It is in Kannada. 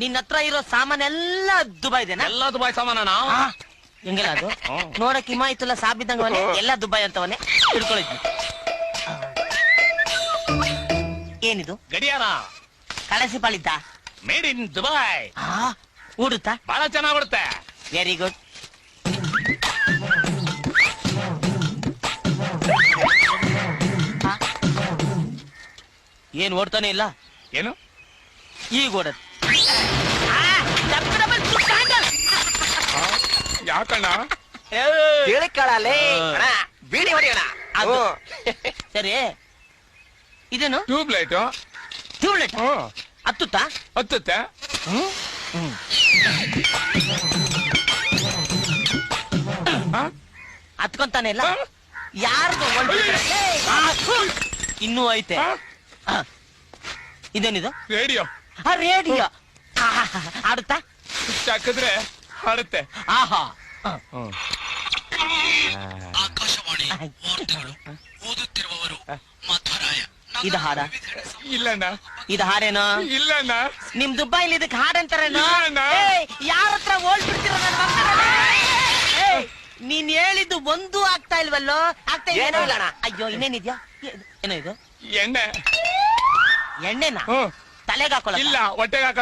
ನಿನ್ನ ಹತ್ರ ಇರೋ ಸಾಮಾನೆಲ್ಲ ದುಬೈದೇನಾ? ಎಲ್ಲ ದುಬೈ ಸಾಮಾನ. ಹೆಂಗಿಲ್ಲ ಅದು ನೋಡಕ್ ಹಿಮಾಯಿತುಲ್ಲ ಸಾಬಿದ್ದಂಗವನೆ, ಎಲ್ಲ ದುಬೈ ಅಂತವನೆ. ಹಿಡ್ಕೊಳಿದ್ವಿ. ಏನಿದು? ಗಡಿಯಾರ. ಕಳಸಿ ಪಾಳಿದ್ದ? Made in Dubai. ಊಡುತ್ತಾ? ಬಹಳ ಚೆನ್ನಾಗ್ ಬಿಡುತ್ತೆ. Very good. ಏನ್ ಓಡ್ತಾನೆ ಇಲ್ಲ? ಏನು ಈಗ ಓಡತ್. ಯಾಕಣ್ಣ? ಬೀಡಿ ಹೊಡೆಯೋಣ. ಸರಿ, ಇದೇನು? ಟ್ಯೂಬ್ಲೈಟ್. ಟ್ಯೂಬ್ಲೈಟ್ ಹತ್ತುತ್ತಾ? ಹತ್ತುತ್ತೆ. ಹತ್ಕೊಂತಾನೆ ಇಲ್ಲ. ಯಾರ್ದು ಇನ್ನೂ ಐತೆ. ಇದೇನಿದು? ರೇಡಿಯೋ. ರೇಡಿಯೋ ಆಡುತ್ತಾ? ಹಾಕಿದ್ರೆ ಹಾಡುತ್ತೆ. ಆಹಾ. ಆಕಾಶವಾಣಿ ವಾರ್ತೆಗಳು ಓದುತ್ತಿರುವವರು ಮಧ್ವರಾಯ. ಇದು ಹಾಡ? ಇಲ್ಲಣ್ಣ. ಇದು ಹಾಡೇನೋ? ಇಲ್ಲಣ್ಣ. ನಿಮ್ ದುಬೈಲಿ ಇದಕ್ಕೆ ಹಾಡಂತಾರೇನೋ? ಇಲ್ಲಣ್ಣ. ಯಾರ ಹತ್ರ ಓಡ್ಬಿಡ್ತೀರ ನನ್ನ ಮಕ್ಕಳೇ? ನೀನ್ ಹೇಳಿದ್ದು ಒಂದು ಆಗ್ತಾ ಇಲ್ವಲ್ಲೋ? ಆಗ್ತಾ ಏನೂ ಇಲ್ಲ ಅಣ್ಣ. ಅಯ್ಯೋ, ಇನ್ನೇನಿದ್ಯಾ? ಏನೋ ಇದು? ಎಣ್ಣೆ. ಎಣ್ಣೆನಾ? ತಲೆಗೆ ಹಾಕೊಳ್ಳ? ಇಲ್ಲ, ಹೊಟ್ಟೆಗೆ